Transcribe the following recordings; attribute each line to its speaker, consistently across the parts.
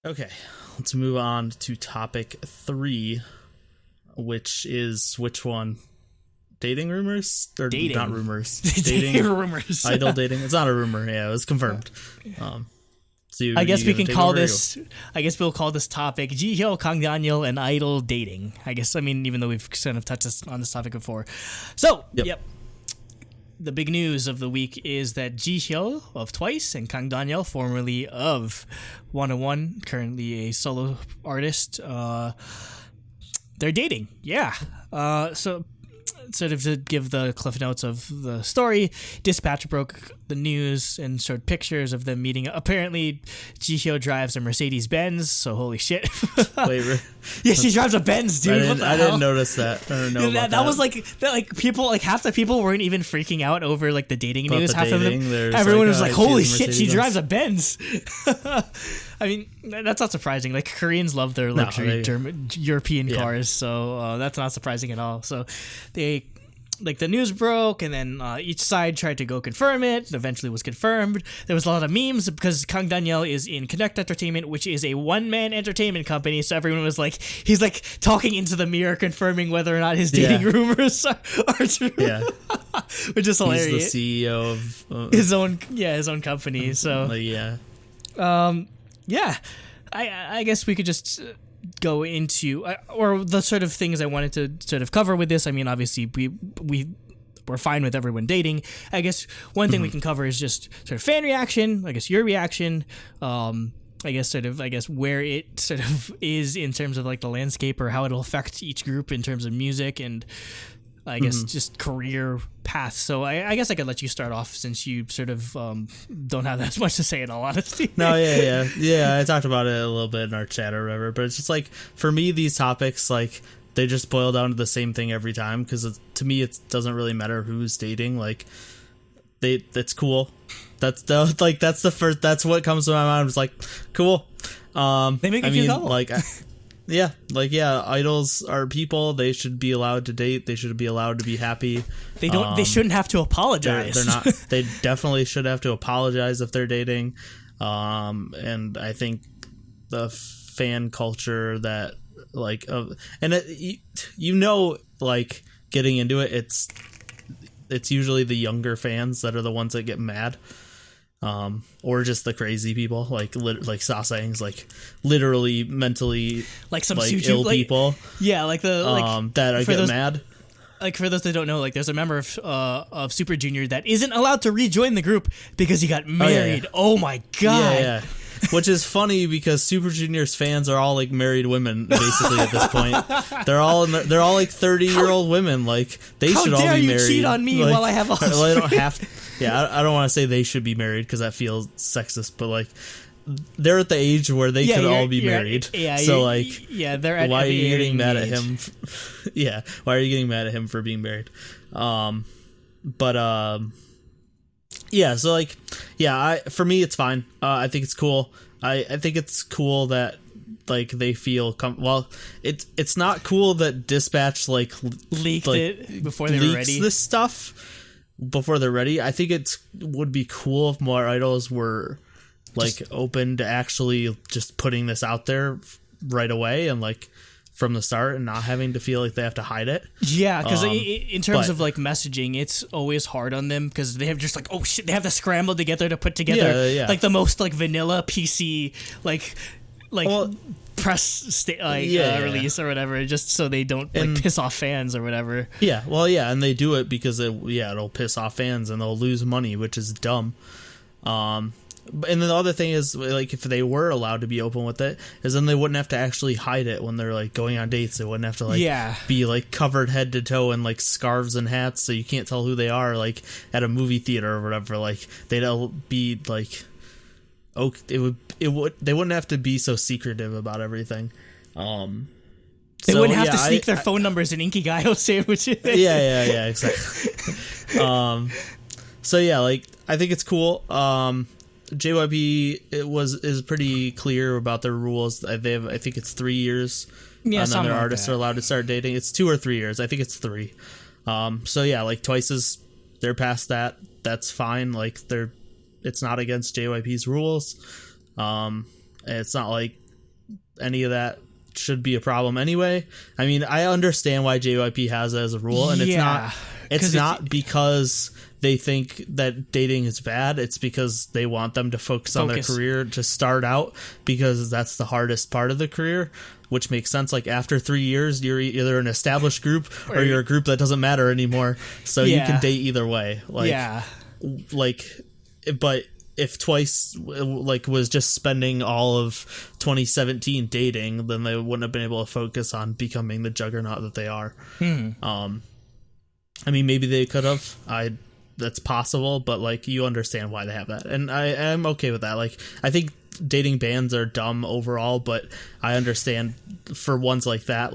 Speaker 1: Okay, let's move on to topic 3, which is which one? Dating rumors? Or
Speaker 2: dating.
Speaker 1: Not rumors.
Speaker 2: Dating rumors.
Speaker 1: Idol dating. It's not a rumor. Yeah, it was confirmed.
Speaker 2: I guess we can call this. I guess we'll call this topic Jihyo, Kang Daniel, and idol dating. I guess. I mean, even though we've kind of touched on this topic before. So, yep. The big news of the week is that Jihyo of Twice and Kang Daniel, formerly of 101, currently a solo artist, they're dating. Yeah. So, sort of to give the cliff notes of the story, Dispatch broke the news and showed pictures of them meeting. Apparently, Jihyo drives a Mercedes-Benz, so holy shit.
Speaker 1: Wait,
Speaker 2: yeah, she drives a Benz, dude.
Speaker 1: I didn't notice that. I don't know about
Speaker 2: that was like people, like half the people weren't even freaking out over like the dating
Speaker 1: about
Speaker 2: news.
Speaker 1: The
Speaker 2: Half
Speaker 1: dating,
Speaker 2: of them, everyone was like, "Holy shit, she drives a
Speaker 1: Benz."
Speaker 2: I mean, that's not surprising. Like Koreans love their luxury European cars, so that's not surprising at all. So they. Like the news broke, and then each side tried to go confirm it. Eventually, was confirmed. There was a lot of memes because Kang Daniel is in Connect Entertainment, which is a one-man entertainment company. So everyone was like, he's like talking into the mirror, confirming whether or not his dating rumors are true. Yeah, which is hilarious.
Speaker 1: He's the CEO of
Speaker 2: his own company. So I guess we could just go into or the sort of things I wanted to sort of cover with this. I mean, obviously we're fine with everyone dating. I guess one thing we can cover is just sort of fan reaction, I guess your reaction, I guess where it sort of is in terms of like the landscape or how it'll affect each group in terms of music and I guess just career path. So I guess I could let you start off since you sort of don't have that much to say in all honesty.
Speaker 1: No, yeah. I talked about it a little bit in our chat or whatever, but it's just like for me, these topics like they just boil down to the same thing every time because to me it doesn't really matter who's dating. Like that's cool. That's what comes to my mind. It's like cool.
Speaker 2: They make it feel
Speaker 1: like. Yeah, idols are people. They should be allowed to date. They should be allowed to be happy.
Speaker 2: They don't. They shouldn't have to apologize.
Speaker 1: They're not. They definitely should have to apologize if they're dating. And I think the fan culture that like, like getting into it, it's usually the younger fans that are the ones that get mad. Or just the crazy people, like Sasaeng's, like literally mentally,
Speaker 2: like some
Speaker 1: ill people.
Speaker 2: Yeah, like the
Speaker 1: that get mad.
Speaker 2: Like for those that don't know, like there's a member of Super Junior that isn't allowed to rejoin the group because he got married. Oh my god!
Speaker 1: Yeah. Which is funny because Super Junior's fans are all like married women basically at this point. They're all like 30-year-old women. Like they should all be married. How dare you
Speaker 2: cheat on me while I have a husband?
Speaker 1: Well, they don't have to. Yeah, I don't want to say they should be married because that feels sexist, but like they're at the age where they could all be married.
Speaker 2: They're at
Speaker 1: why are you getting mad
Speaker 2: age.
Speaker 1: at him? Why are you getting mad at him for being married? So like, for me it's fine. I think it's cool. I think it's cool that like they feel it's not cool that Dispatch like
Speaker 2: leaked it before they were ready.
Speaker 1: This stuff before they're ready. I think would be cool if more idols were like open to actually just putting this out there right away and like from the start and not having to feel like they have to hide it.
Speaker 2: Yeah, because in terms of like messaging, it's always hard on them because they have just like, oh shit, they have to scramble together to put together like the most like vanilla PC press release or whatever, just so they don't like piss off fans or whatever.
Speaker 1: And they do it because it'll piss off fans and they'll lose money, which is dumb. And then the other thing is, like, if they were allowed to be open with it, is then they wouldn't have to actually hide it when they're like going on dates. They wouldn't have to be like covered head to toe in like scarves and hats, so you can't tell who they are, like at a movie theater or whatever. Like they'd be like, they wouldn't have to be so secretive about everything.
Speaker 2: They wouldn't have to sneak their phone numbers in Inkigayo sandwiches.
Speaker 1: Exactly. Like I think it's cool. JYP is pretty clear about their rules. I think it's 3 years.
Speaker 2: Yeah,
Speaker 1: and then their artists are allowed to start dating. It's 2 or 3 years. I think it's 3. Like Twice's, they're past that. That's fine. Like it's not against JYP's rules. It's not like any of that should be a problem anyway. I mean, I understand why JYP has it as a rule, and it's not because they think that dating is bad. It's because they want them to focus on their career to start out, because that's the hardest part of the career, which makes sense. Like after 3 years, you're either an established group or you're a group that doesn't matter anymore. So you can date either way. But if Twice was just spending all of 2017 dating, then they wouldn't have been able to focus on becoming the juggernaut that they are. I mean, maybe they could have. That's possible, but you understand why they have that, and I am okay with that. I think dating bans are dumb overall, but I understand for ones like that,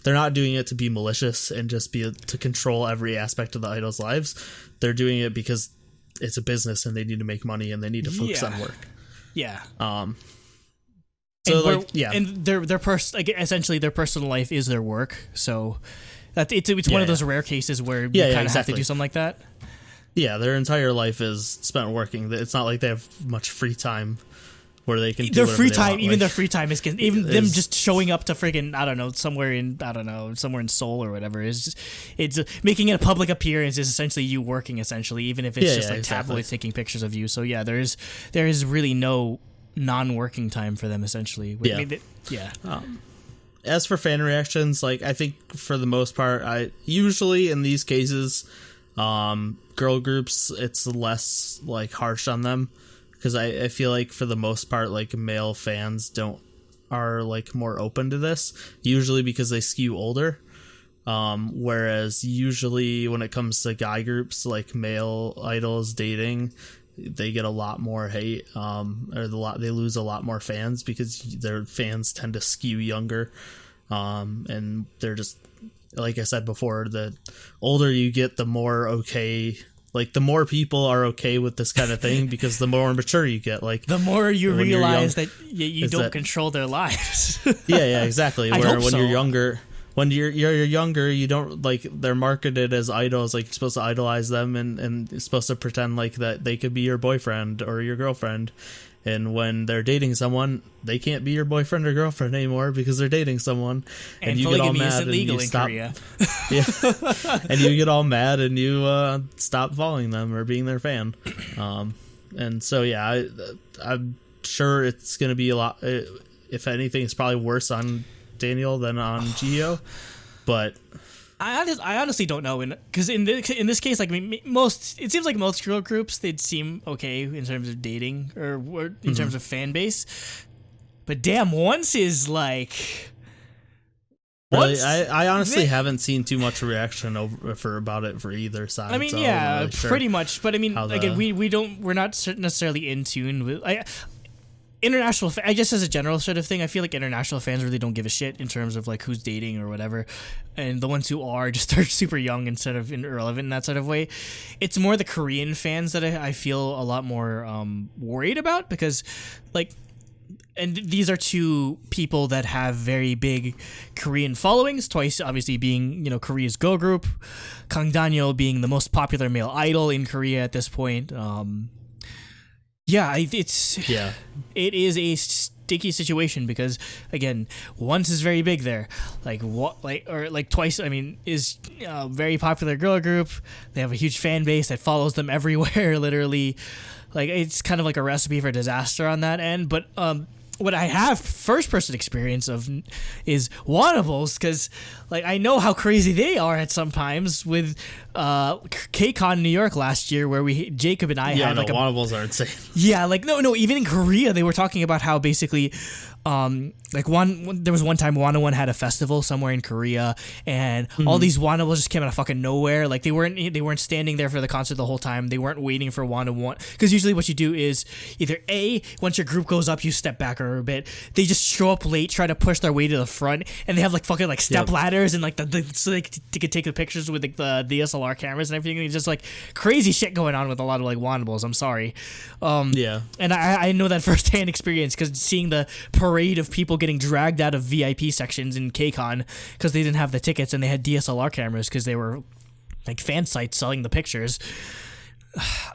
Speaker 1: they're not doing it to be malicious and just to control every aspect of the idols' lives. They're doing it because it's a business and they need to make money and they need to focus on work.
Speaker 2: Yeah.
Speaker 1: So
Speaker 2: and their essentially their personal life is their work. So it's one of those rare cases where you kind of have to do something like that.
Speaker 1: Yeah, their entire life is spent working. It's not like they have much free time where they can do
Speaker 2: their free time.
Speaker 1: Want.
Speaker 2: Even their free time them just showing up to friggin' somewhere in Seoul or whatever it's making it a public appearance is essentially you working, essentially, even if it's tabloids taking pictures of you. So yeah, there is really no non-working time for them, essentially.
Speaker 1: As for fan reactions, I think for the most part, I usually in these cases, girl groups, it's less harsh on them, because I feel like for the most part, male fans are more open to this, usually because they skew older. Whereas usually when it comes to guy groups, male idols dating, they get a lot more hate, they lose a lot more fans because their fans tend to skew younger, and they're just, like I said before, the older you get, the more okay, the more people are okay with this kind of thing, because the more mature you get, the
Speaker 2: more you realize that you don't control their lives.
Speaker 1: yeah, exactly. You're younger. When you're younger, you don't they're marketed as idols, you're supposed to idolize them and you're supposed to pretend that they could be your boyfriend or your girlfriend. And when they're dating someone, they can't be your boyfriend or girlfriend anymore because they're dating someone. And you get all mad and you stop. Yeah, and you get all mad and you stop following them or being their fan. And so I'm sure it's going to be a lot. If anything, it's probably worse on Daniel than on Jihyo, but
Speaker 2: I honestly don't know, because in this case, it seems like most girl groups, they'd seem okay in terms of dating or in terms of fan base, but damn, Once is
Speaker 1: really, I honestly haven't seen too much reaction about it for either side.
Speaker 2: I mean, so yeah, really pretty much, but I mean, again, we're not necessarily in tune with. International, just as a general sort of thing, I feel like international fans really don't give a shit in terms of who's dating or whatever, and the ones who are just are super young instead of irrelevant in that sort of way. It's more the Korean fans that I feel a lot more worried about, because and these are two people that have very big Korean followings. Twice obviously being Korea's girl group, Kang being the most popular male idol in Korea at this point. It is a sticky situation, because again, Once is very big there, Twice, I mean, is a very popular girl group. They have a huge fan base that follows them everywhere, literally. It's kind of like a recipe for disaster on that end. But what I have first-person experience of is Wannables, because I know how crazy they are at sometimes with KCON New York last year, where Jacob and I had
Speaker 1: Wannables are insane.
Speaker 2: Yeah, no, even in Korea they were talking about how basically there was one time Wanna One had a festival somewhere in Korea, and all these Wannables just came out of fucking nowhere. They weren't standing there for the concert the whole time. They weren't waiting for Wanna One, because usually what you do is either once your group goes up, you step back a bit. They just show up late, try to push their way to the front, and they have fucking step ladders and so they could take the pictures with the DSLR cameras and everything. It's just crazy shit going on with a lot of Wannables. I'm sorry. And I know that firsthand experience, because seeing the parade of people getting dragged out of VIP sections in KCON because they didn't have the tickets and they had DSLR cameras because they were fan sites selling the pictures.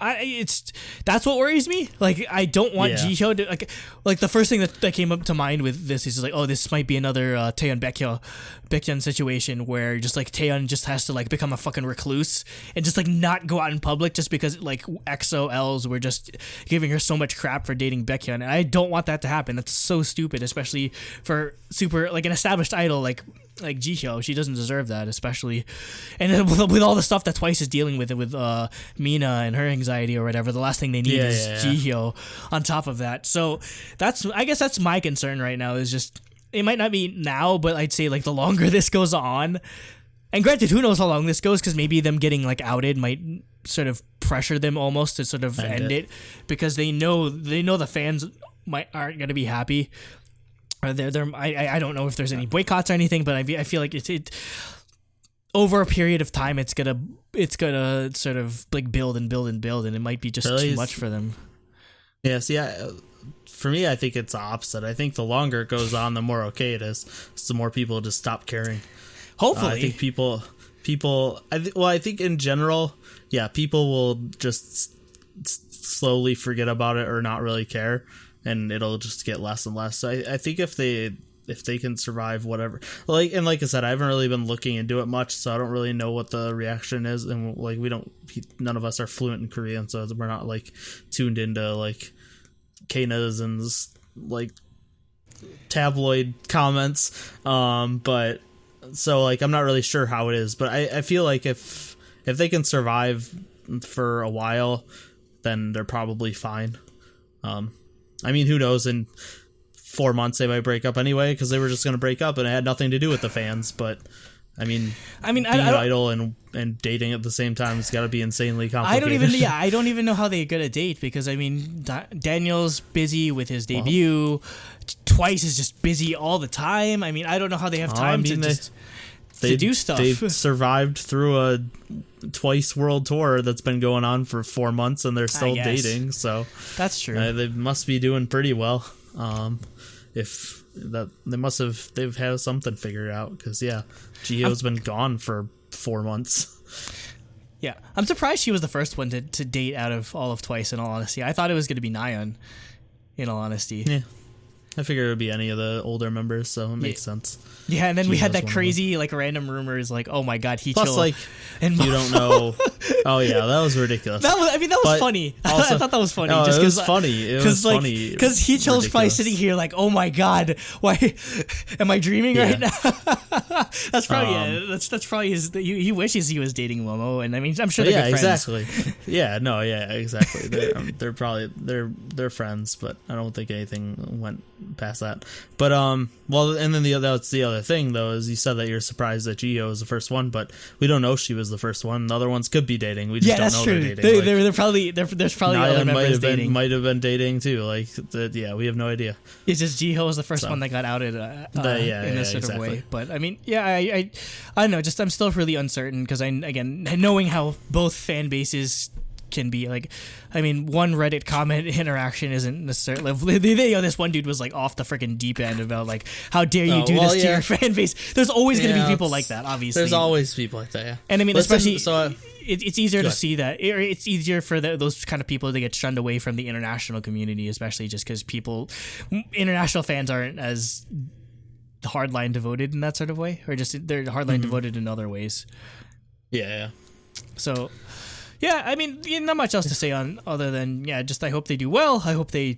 Speaker 2: That's what worries me. Like, I don't want Jihyo to like the first thing that came up to mind with this is like, oh, this might be another Taeyeon Baekhyun situation where just like Taeyeon just has to like become a fucking recluse and just like not go out in public just because like XOLs were just giving her so much crap for dating Baekhyun. And I don't want that to happen. That's so stupid, especially for super like an established idol like Jihyo. She doesn't deserve that, especially, and then with all the stuff that Twice is dealing with Mina and her anxiety or whatever. The last thing they need is Jihyo on top of that. So I guess that's my concern right now. Is just it might not be now, but I'd say like the longer this goes on, and granted, who knows how long this goes? Because maybe them getting like outed might sort of pressure them almost to sort of end it because they know the fans aren't gonna be happy. Or I don't know if there's any boycotts or anything, but I feel like it over a period of time it's gonna sort of like build and it might be just too much for them.
Speaker 1: Yeah, see, for me, I think it's the opposite. I think the longer it goes on, the more okay it is. So the more people just stop caring.
Speaker 2: Hopefully,
Speaker 1: I think people. I think in general, people will just slowly forget about it or not really care. And it'll just get less and less. So I think if they can survive whatever, like I said, I haven't really been looking into it much, so I don't really know what the reaction is. And like none of us are fluent in Korean, so we're not like tuned into like Kana's and like tabloid comments. But so like I'm not really sure how it is, but I feel like if they can survive for a while, then they're probably fine. I mean, who knows? In 4 months, they might break up anyway because they were just going to break up and it had nothing to do with the fans. But I mean, being an idol and dating at the same time has got to be insanely complicated.
Speaker 2: I don't even know how they get a date because I mean, Daniel's busy with his debut. Twice is just busy all the time. I mean, I don't know how they have time to do stuff.
Speaker 1: They've survived through a Twice world tour that's been going on for 4 months and they're still dating, so
Speaker 2: that's true.
Speaker 1: They must be doing pretty well. If that they've had something figured out because Jihyo's been gone for 4 months.
Speaker 2: Yeah, I'm surprised she was the first one to date out of all of Twice. In all honesty, I thought it was going to be Nayeon. In all honesty,
Speaker 1: yeah. I figured it would be any of the older members, so it makes sense.
Speaker 2: Yeah, and then we had that crazy, like, random rumors, like, oh my god,
Speaker 1: Plus, like, and you don't know. Oh yeah, that was ridiculous.
Speaker 2: That was funny.
Speaker 1: Also,
Speaker 2: I thought that was funny.
Speaker 1: No,
Speaker 2: just
Speaker 1: it was funny. It was funny.
Speaker 2: Because Heechul's probably sitting here like, oh my god, why am I dreaming right now? That's probably that's probably his. He wishes he was dating Momo, and I mean, I'm sure they're good friends.
Speaker 1: Exactly. Exactly. They're probably they're friends, but I don't think anything went past that. But well, and then that's the other thing though, is you said that you're surprised that Jihyo was the first one, but we don't know she was the first one. The other ones could be dating. We just don't know
Speaker 2: true.
Speaker 1: They're dating.
Speaker 2: There's probably other members dating.
Speaker 1: Might have been dating too. Like we have no idea.
Speaker 2: It's just Jihyo was the first one that got outed in this sort of way. But I mean, I don't know. Just I'm still really uncertain because again knowing how both fan bases can be like, I mean, one Reddit comment interaction isn't necessarily. This one dude was like off the freaking deep end about like, how dare you do this to your fan base? There's always going to be people like that, obviously.
Speaker 1: There's always people like that, yeah.
Speaker 2: And I mean, especially it's easier to see that, or it's easier for those kind of people to get shunned away from the international community, especially just because international fans aren't as hardline devoted in that sort of way, or just they're hardline devoted in other ways.
Speaker 1: Yeah. So.
Speaker 2: Yeah, I mean, not much else to say on other than just I hope they do well. I hope they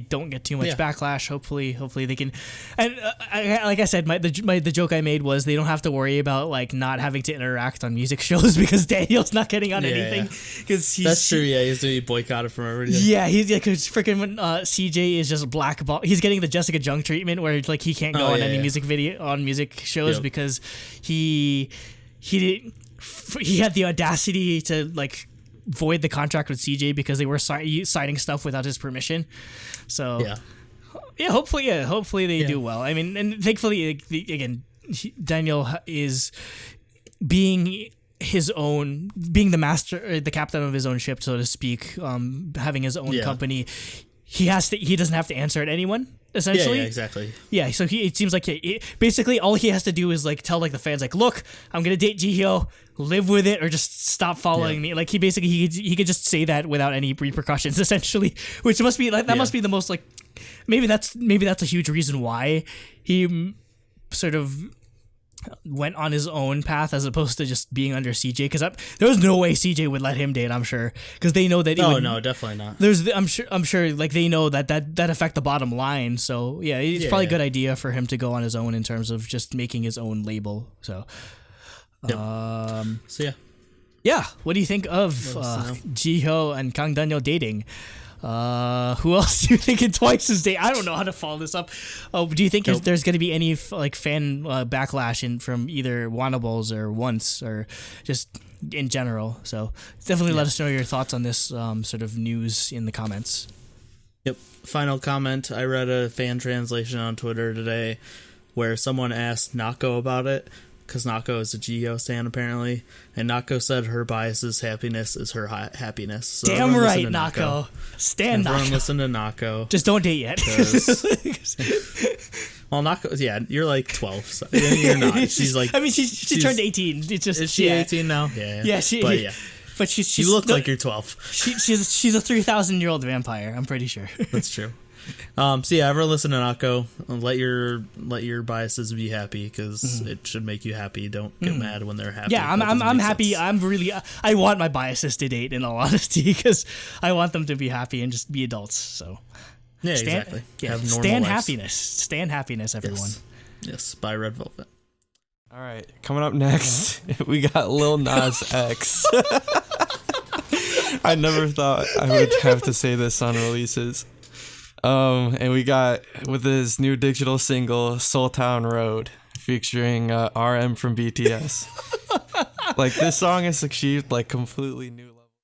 Speaker 2: don't get too much backlash. Hopefully they can. And like I said, the joke I made was they don't have to worry about like not having to interact on music shows because Daniel's not getting on anything. Because
Speaker 1: that's true. Yeah, he's gonna be boycotted from everything.
Speaker 2: Yeah, because freaking CJ is just blackball. He's getting the Jessica Jung treatment where like he can't go on any music shows because he had the audacity to like void the contract with CJ because they were signing stuff without his permission. So hopefully they do well. I mean, and thankfully again, Daniel is being the master, the captain of his own ship, so to speak. Having his own company, he doesn't have to answer to anyone. essentially.
Speaker 1: Yeah, exactly.
Speaker 2: Yeah, so it seems like basically all he has to do is like tell like the fans like, look, I'm gonna date Jihyo, live with it, or just stop following me. Like he could just say that without any repercussions, essentially, which must be like that must be the most like maybe that's a huge reason why he sort of went on his own path as opposed to just being under CJ, because there was no way CJ would let him date, I'm sure, because they know that
Speaker 1: no, definitely not.
Speaker 2: I'm sure like they know that affect the bottom line, so yeah, it's probably a good idea for him to go on his own in terms of just making his own label. So yeah, what do you think of Jihyo and Kang Daniel dating? Who else do you think in Twice's date? I don't know how to follow this up. Do you think there's going to be any like fan backlash from either Wanables or Once or just in general? So definitely let us know your thoughts on this sort of news in the comments.
Speaker 1: Yep. Final comment. I read a fan translation on Twitter today where someone asked Nako about it, because Nako is a Jihyo stan apparently, and Nako said her bias's happiness is her happiness. So
Speaker 2: damn right, Nako. Stan Nako.
Speaker 1: Everyone listen to Nako.
Speaker 2: Just don't date yet.
Speaker 1: Well, Nako, yeah, you're like 12. So you're not. She's like.
Speaker 2: I mean, she turned 18. It's just,
Speaker 1: is she 18 now? Yeah.
Speaker 2: Yeah, but she
Speaker 1: looks like you're 12.
Speaker 2: She's a 3,000-year-old vampire. I'm pretty sure.
Speaker 1: That's true. So yeah, ever listen to Nako? Let your biases be happy, because it should make you happy. Don't get mad when they're happy.
Speaker 2: Yeah, I'm happy. I want my biases to date, in all honesty, because I want them to be happy and just be adults. So
Speaker 1: yeah, exactly.
Speaker 2: Yeah, stand happiness, everyone.
Speaker 1: Yes, by Red Velvet.
Speaker 3: All right, coming up next, we got Lil Nas X. I never thought I would have to say this on releases. And we got with his new digital single Soul Town Road featuring RM from BTS. Like, this song has achieved like completely new